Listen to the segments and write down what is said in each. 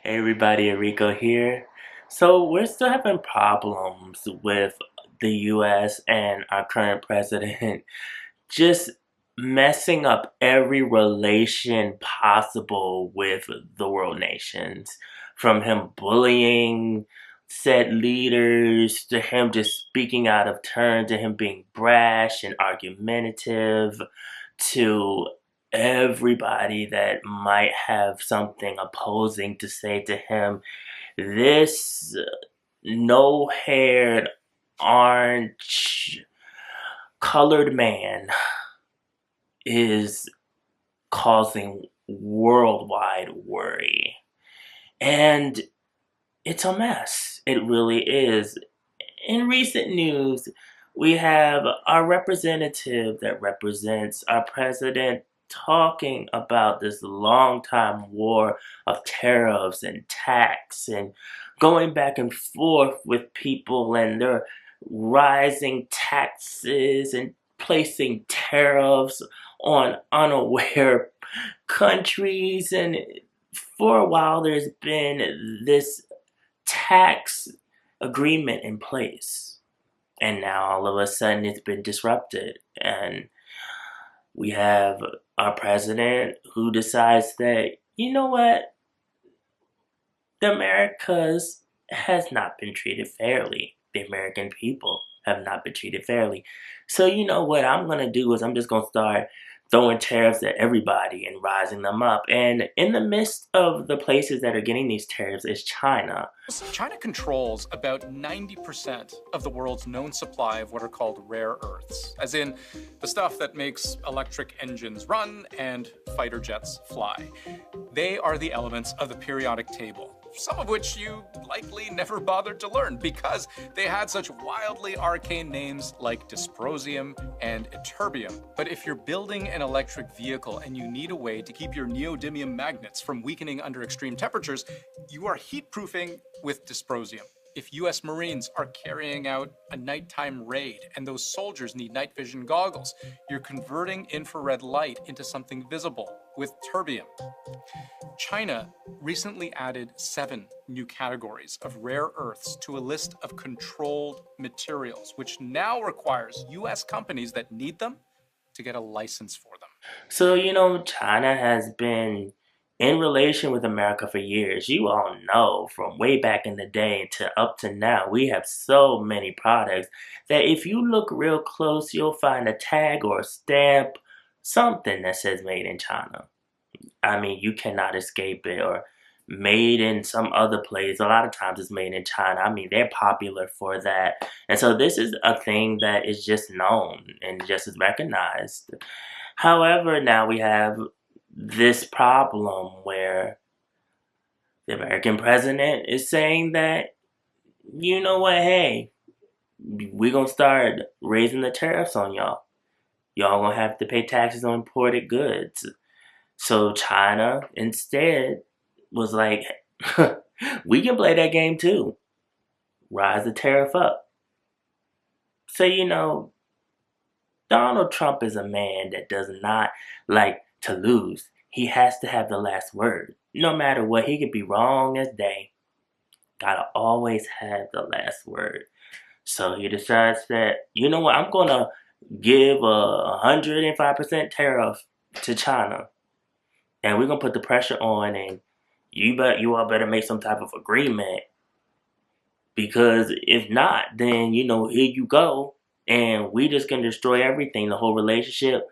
Hey everybody, Rico here. So we're still having problems with the US and our current president just messing up every relation possible with the world nations. From him bullying said leaders, to him just speaking out of turn, to him being brash and argumentative, to everybody that might have something opposing to say to him. This no haired, orange colored man is causing worldwide worry. And it's a mess. It really is. In recent news, we have our representative that represents our president talking about this long time war of tariffs and tax and going back and forth with people and their rising taxes and placing tariffs on unaware countries. And for a while, there's been this tax agreement in place. And now all of a sudden it's been disrupted. And we have our president who decides that, you know what, the Americas has not been treated fairly. The American people have not been treated fairly. So you know what I'm gonna do is I'm just gonna start throwing tariffs at everybody and rising them up. And in the midst of the places that are getting these tariffs is China. China controls about 90% of the world's known supply of what are called rare earths, as in the stuff that makes electric engines run and fighter jets fly. They are the elements of the periodic table, some of which you likely never bothered to learn because they had such wildly arcane names like dysprosium and ytterbium. But if you're building an electric vehicle and you need a way to keep your neodymium magnets from weakening under extreme temperatures, you are heat-proofing with dysprosium. If US Marines are carrying out a nighttime raid and those soldiers need night vision goggles, you're converting infrared light into something visible with terbium. China recently added 7 new categories of rare earths to a list of controlled materials, which now requires US companies that need them to get a license for them. So, China has been in relation with America for years. You all know from way back in the day to up to now, we have so many products that if you look real close, you'll find a tag or a stamp, something that says made in China. I mean, you cannot escape it. Or made in some other place. A lot of times it's made in China. I mean, they're popular for that. And so this is a thing that is just known and just is recognized. However, now we have this problem where the American president is saying that, you know what, hey, we're going to start raising the tariffs on y'all. Y'all going to have to pay taxes on imported goods. So China instead was like, we can play that game too. Rise the tariff up. So, Donald Trump is a man that does not like to lose. He has to have the last word. No matter what, he could be wrong as day. Gotta always have the last word. So he decides that, you know what, I'm gonna give a 105% tariff to China. And we're gonna put the pressure on, and you all better make some type of agreement, because if not, then here you go, and we just gonna destroy everything, the whole relationship.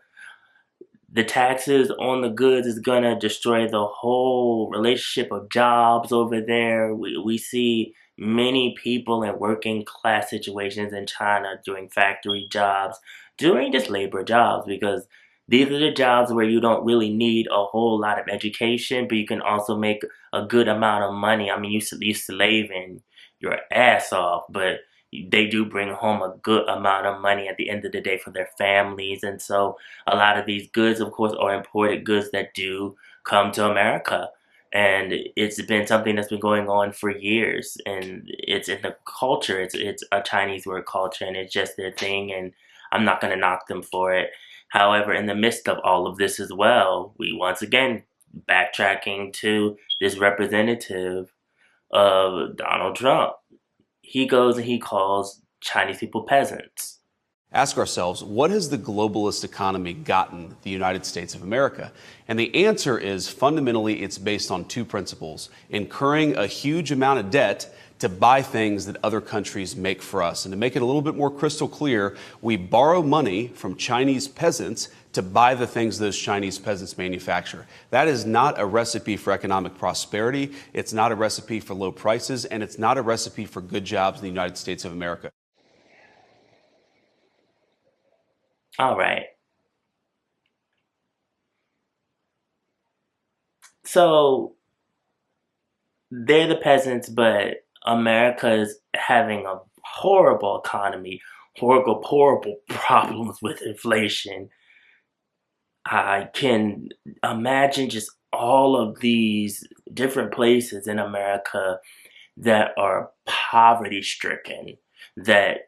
The taxes on the goods is gonna destroy the whole relationship of jobs over there. We see many people in working class situations in China doing factory jobs, doing just labor jobs, because these are the jobs where you don't really need a whole lot of education, but you can also make a good amount of money. I mean, you slaving your ass off, but they do bring home a good amount of money at the end of the day for their families. And so a lot of these goods, of course, are imported goods that do come to America. And it's been something that's been going on for years, and it's in the culture. It's a Chinese word, culture, and it's just their thing. And I'm not going to knock them for it. However, in the midst of all of this as well, we once again backtracking to this representative of Donald Trump. He goes and he calls Chinese people peasants. Ask ourselves, what has the globalist economy gotten the United States of America? And the answer is fundamentally it's based on two principles: incurring a huge amount of debt to buy things that other countries make for us. And to make it a little bit more crystal clear, we borrow money from Chinese peasants to buy the things those Chinese peasants manufacture. That is not a recipe for economic prosperity. It's not a recipe for low prices, and it's not a recipe for good jobs in the United States of America. All right. So they're the peasants, but America is having a horrible economy, horrible problems with inflation. I can imagine just all of these different places in America that are poverty stricken, that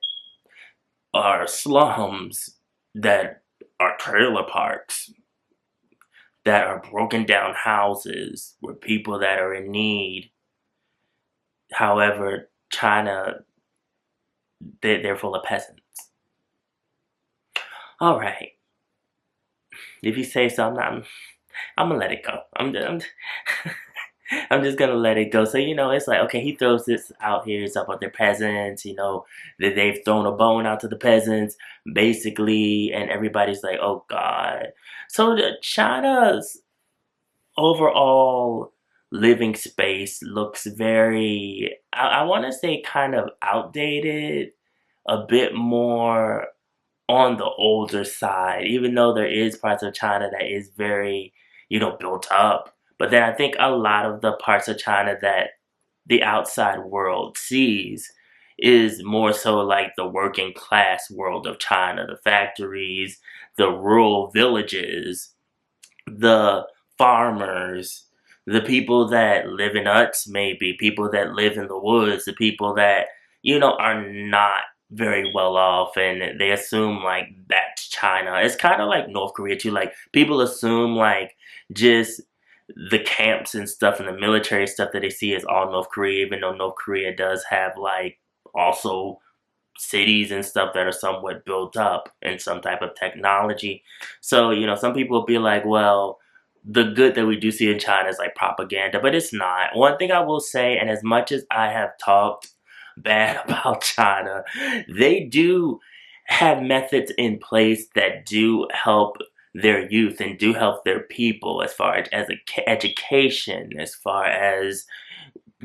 are slums, that are trailer parks, that are broken down houses where people that are in need. However, China, they're full of peasants. All right. If you say so, I'm gonna let it go. I'm just gonna let it go. So, it's like, okay, he throws this out here. It's about their peasants, that they've thrown a bone out to the peasants, basically, and everybody's like, oh God. So China's overall living space looks very, I want to say, kind of outdated, a bit more on the older side, even though there is parts of China that is very, built up. But then I think a lot of the parts of China that the outside world sees is more so like the working class world of China, the factories, the rural villages, the farmers, the people that live in huts, maybe people that live in the woods, the people that, are not very well off, and they assume like that's China. It's kind of like North Korea too. Like, people assume like just the camps and stuff and the military stuff that they see is all North Korea, even though North Korea does have like also cities and stuff that are somewhat built up in some type of technology. So, some people will be like, well, the good that we do see in China is like propaganda, but it's not. One thing I will say, and as much as I have talked bad about China, they do have methods in place that do help their youth and do help their people as far as education, as far as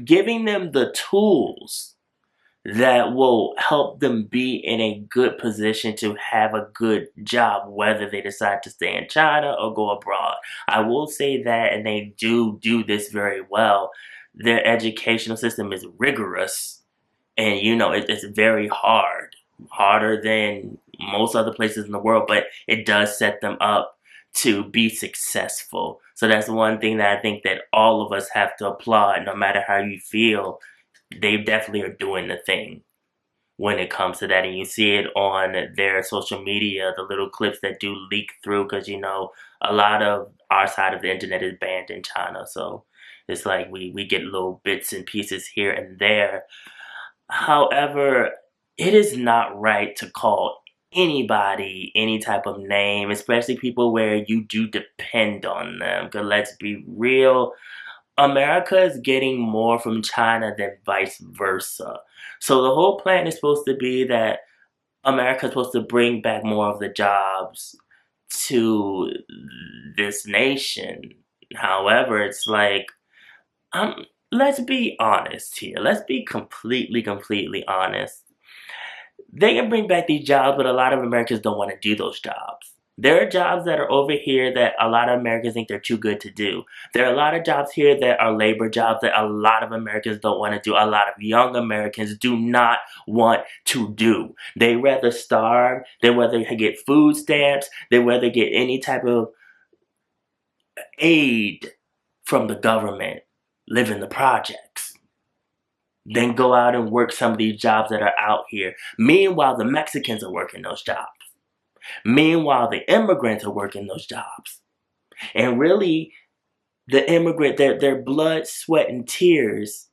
giving them the tools that will help them be in a good position to have a good job, whether they decide to stay in China or go abroad. I will say that, and they do this very well. Their educational system is rigorous, and it's very hard, harder than most other places in the world, but it does set them up to be successful. So that's one thing that I think that all of us have to applaud, no matter how you feel. They definitely are doing the thing when it comes to that, and you see it on their social media, the little clips that do leak through, because a lot of our side of the internet is banned in China, so it's like we get little bits and pieces here and there. However, it is not right to call anybody any type of name, especially people where you do depend on them, because let's be real, America is getting more from China than vice versa. So the whole plan is supposed to be that America is supposed to bring back more of the jobs to this nation. However, it's like, let's be honest here. Let's be completely honest. They can bring back these jobs, but a lot of Americans don't want to do those jobs. There are jobs that are over here that a lot of Americans think they're too good to do. There are a lot of jobs here that are labor jobs that a lot of Americans don't want to do. A lot of young Americans do not want to do. They rather starve. They rather get food stamps. They rather get any type of aid from the government, live in the projects, than go out and work some of these jobs that are out here. Meanwhile, the Mexicans are working those jobs. Meanwhile, the immigrants are working those jobs. And really, The immigrant, their blood, sweat, and tears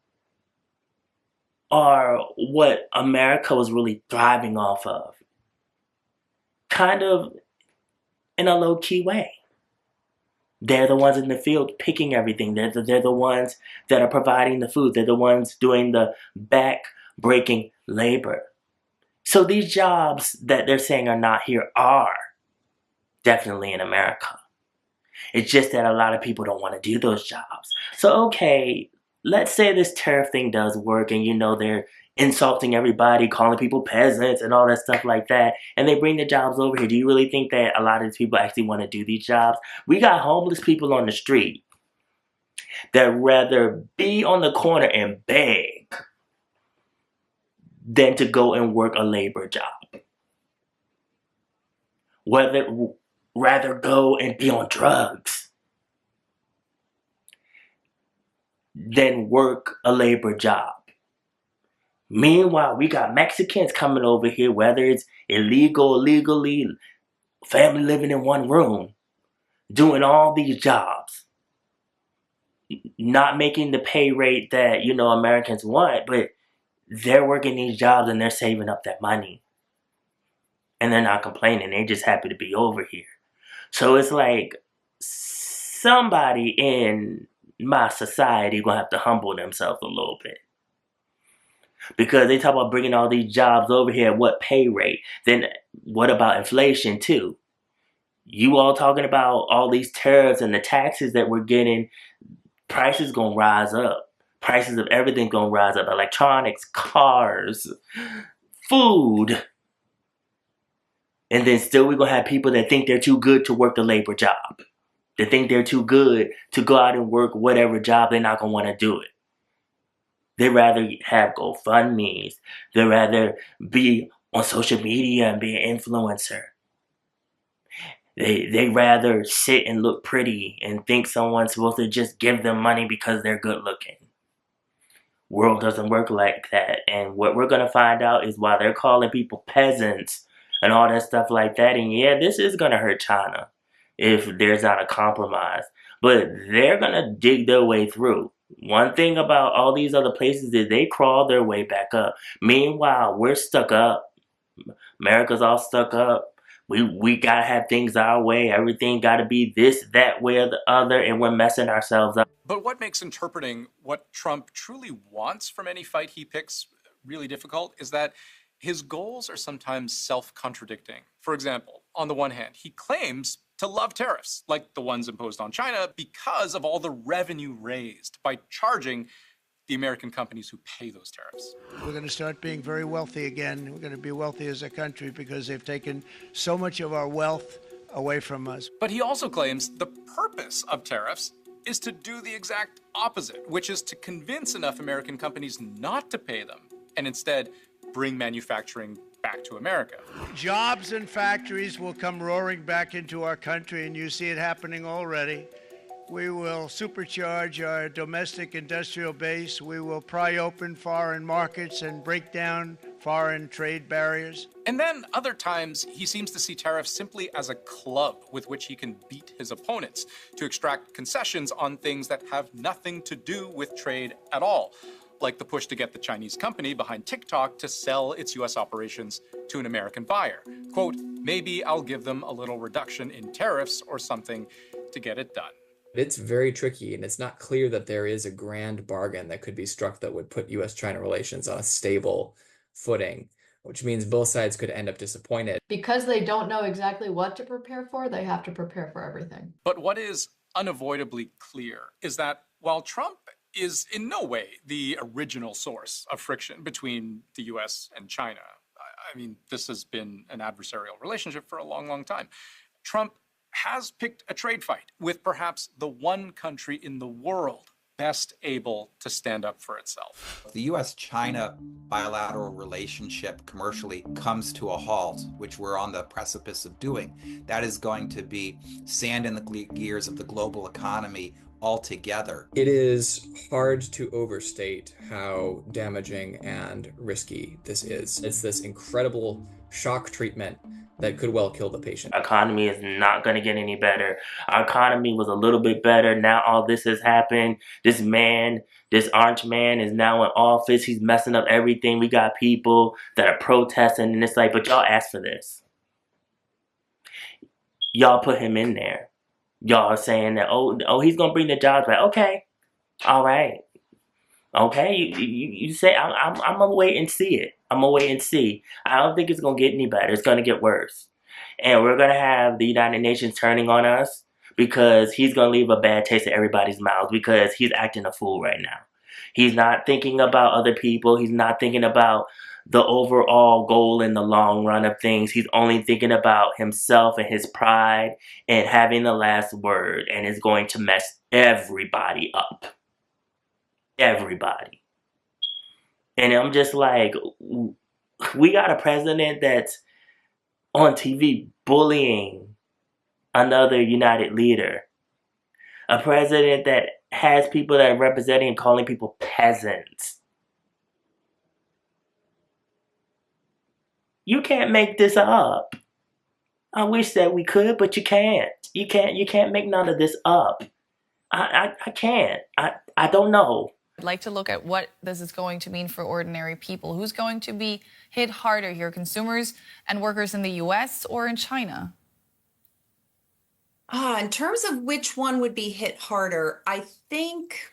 are what America was really thriving off of. Kind of in a low-key way. They're the ones in the field picking everything. They're the ones that are providing the food. They're the ones doing the back-breaking labor. So these jobs that they're saying are not here are definitely in America. It's just that a lot of people don't want to do those jobs. So, okay, let's say this tariff thing does work and they're insulting everybody, calling people peasants and all that stuff like that, and they bring the jobs over here. Do you really think that a lot of these people actually want to do these jobs? We got homeless people on the street that rather be on the corner and beg than to go and work a labor job. Rather go and be on drugs than work a labor job. Meanwhile, we got Mexicans coming over here, whether it's illegal, legally, family living in one room, doing all these jobs, not making the pay rate that, Americans want, but they're working these jobs and they're saving up that money. And they're not complaining. They're just happy to be over here. So it's like somebody in my society gonna have to humble themselves a little bit. Because they talk about bringing all these jobs over here at what pay rate? Then what about inflation too? You all talking about all these tariffs and the taxes that we're getting, prices gonna rise up. Prices of everything gonna rise up. Electronics, cars, food. And then still we're gonna have people that think they're too good to work the labor job. They think they're too good to go out and work whatever job. They're not gonna want to do it. They'd rather have GoFundMes. They'd rather be on social media and be an influencer. They'd rather sit and look pretty and think someone's supposed to just give them money because they're good looking. World doesn't work like that. And what we're going to find out is why they're calling people peasants and all that stuff like that. And yeah, this is going to hurt China if there's not a compromise. But they're going to dig their way through. One thing about all these other places is they crawl their way back up. Meanwhile, we're stuck up. America's all stuck up. We gotta have things our way. Everything gotta be this, that way, or the other, and we're messing ourselves up. But what makes interpreting what Trump truly wants from any fight he picks really difficult is that his goals are sometimes self-contradicting. For example, on the one hand, he claims to love tariffs, like the ones imposed on China, because of all the revenue raised by charging the American companies who pay those tariffs. We're going to start being very wealthy again. We're going to be wealthy as a country because they've taken so much of our wealth away from us. But he also claims the purpose of tariffs is to do the exact opposite, which is to convince enough American companies not to pay them and instead bring manufacturing back to America. Jobs and factories will come roaring back into our country, and you see it happening already. We will supercharge our domestic industrial base. We will pry open foreign markets and break down foreign trade barriers. And then other times, he seems to see tariffs simply as a club with which he can beat his opponents to extract concessions on things that have nothing to do with trade at all, like the push to get the Chinese company behind TikTok to sell its US operations to an American buyer. Quote, maybe I'll give them a little reduction in tariffs or something to get it done. It's very tricky, and it's not clear that there is a grand bargain that could be struck that would put US-China relations on a stable footing, which means both sides could end up disappointed. Because they don't know exactly what to prepare for, they have to prepare for everything. But what is unavoidably clear is that while Trump is in no way the original source of friction between the US and China, I mean, this has been an adversarial relationship for a long, long time, Trump has picked a trade fight with perhaps the one country in the world best able to stand up for itself. The US-China bilateral relationship commercially comes to a halt, which we're on the precipice of doing. That is going to be sand in the gears of the global economy altogether. It is hard to overstate how damaging and risky this is. It's this incredible shock treatment that could well kill the patient. Economy is not going to get any better. Our economy was a little bit better. Now all this has happened. This man, this orange man is now in office. He's messing up everything. We got people that are protesting, and it's like, but y'all asked for this. Y'all put him in there. Y'all are saying that, oh, he's going to bring the jobs back. Okay. All right. Okay, you say I'm gonna wait and see it. I'm gonna wait and see. I don't think it's gonna get any better. It's gonna get worse, and we're gonna have the United Nations turning on us because he's gonna leave a bad taste in everybody's mouths because he's acting a fool right now. He's not thinking about other people. He's not thinking about the overall goal in the long run of things. He's only thinking about himself and his pride and having the last word, and it's going to mess everybody up. Everybody. And I'm just like, we got a president that's on TV bullying another United leader. A president that has people that are representing and calling people peasants. You can't make this up. I wish that we could, but you can't. You can't make none of this up. I can't. I don't know. I'd like to look at what this is going to mean for ordinary people. Who's going to be hit harder here, consumers and workers in the U.S. or in China? In terms of which one would be hit harder, I think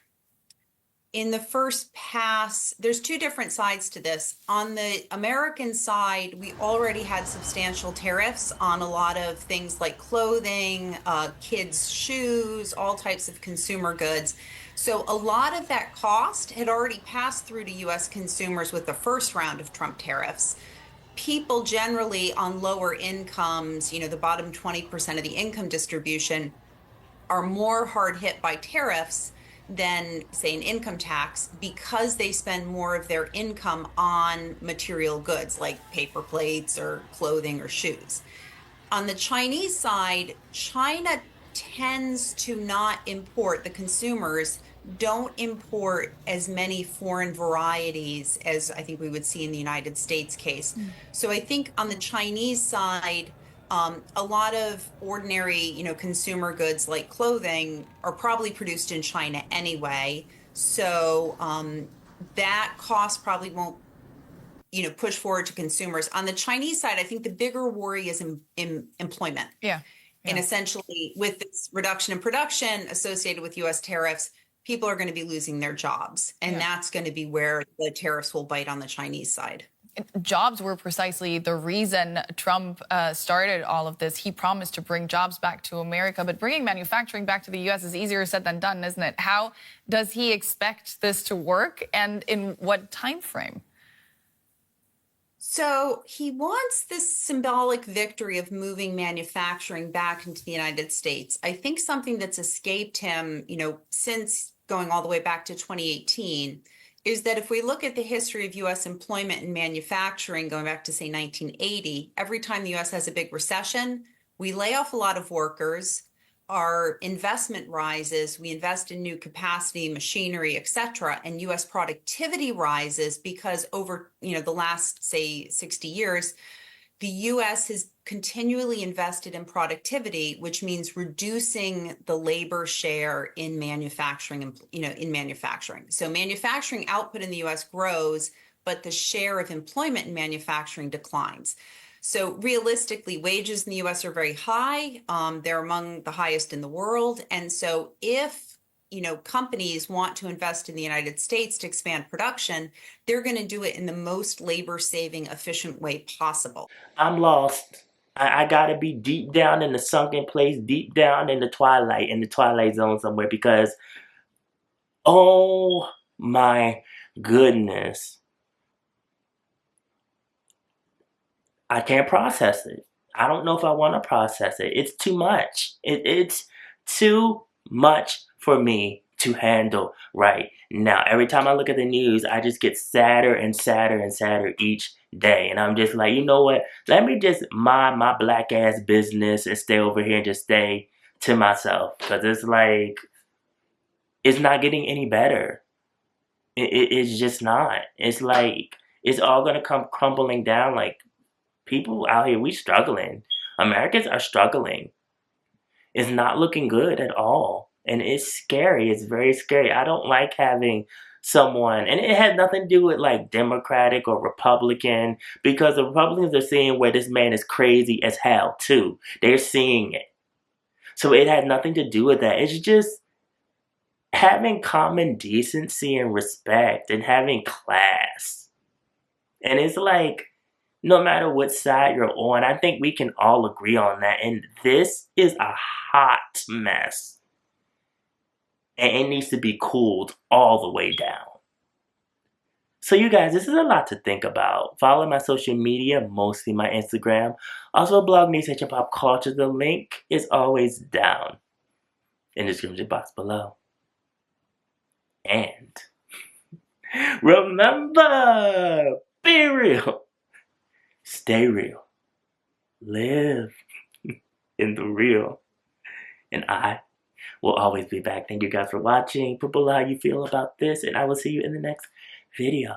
in the first pass, there's two different sides to this. On the American side, we already had substantial tariffs on a lot of things like clothing, kids' shoes, all types of consumer goods. So a lot of that cost had already passed through to U.S. consumers with the first round of Trump tariffs. People generally on lower incomes, the bottom 20% of the income distribution, are more hard hit by tariffs than, say, an income tax because they spend more of their income on material goods like paper plates or clothing or shoes. On the Chinese side, China tends to not import, the consumers don't import as many foreign varieties as I think we would see in the United States case. So I think on the Chinese side, a lot of ordinary, consumer goods like clothing are probably produced in China anyway. So that cost probably won't, push forward to consumers. On the Chinese side, I think the bigger worry is in employment. Yeah. And essentially, with this reduction in production associated with U.S. tariffs, people are going to be losing their jobs. And that's going to be where the tariffs will bite on the Chinese side. Jobs were precisely the reason Trump started all of this. He promised to bring jobs back to America, but bringing manufacturing back to the U.S. is easier said than done, isn't it? How does he expect this to work, and in what time frame? So he wants this symbolic victory of moving manufacturing back into the United States. I think something that's escaped him, since going all the way back to 2018, is that if we look at the history of U.S. employment and manufacturing going back to, say, 1980, every time the U.S. has a big recession, we lay off a lot of workers, our investment rises, we invest in new capacity, machinery, et cetera, and U.S. productivity rises because over, the last, say, 60 years, the U.S. has continually invested in productivity, which means reducing the labor share in manufacturing, in manufacturing. So manufacturing output in the U.S. grows, but the share of employment in manufacturing declines. So realistically, wages in the U.S. are very high. They're among the highest in the world. And so if companies want to invest in the United States to expand production, they're going to do it in the most labor-saving, efficient way possible. I'm lost. I gotta be deep down in the sunken place, deep down in the twilight zone somewhere, because oh my goodness, I can't process it. I don't know if I want to process it. It's too much. It's too much for me to handle right now. Every time I look at the news, I just get sadder and sadder and sadder each day. And I'm just like, you know what? Let me just mind my black ass business and stay over here and just stay to myself. Because it's like, it's not getting any better. It's just not. It's like, it's all going to come crumbling down like People out here, we struggling. Americans are struggling. It's not looking good at all. And it's scary. It's very scary. I don't like having someone, and it has nothing to do with like Democratic or Republican, because the Republicans are seeing where this man is crazy as hell too. They're seeing it. So it had nothing to do with that. It's just having common decency and respect and having class. And it's like, no matter what side you're on, I think we can all agree on that. And this is a hot mess. And it needs to be cooled all the way down. So you guys, this is a lot to think about. Follow my social media, mostly my Instagram. Also, blog News Hip Hop Culture. The link is always down in the description box below. And remember, be real, stay real, live in the real, and I will always be back. Thank you guys for watching. Put below how you feel about this, and I will see you in the next video.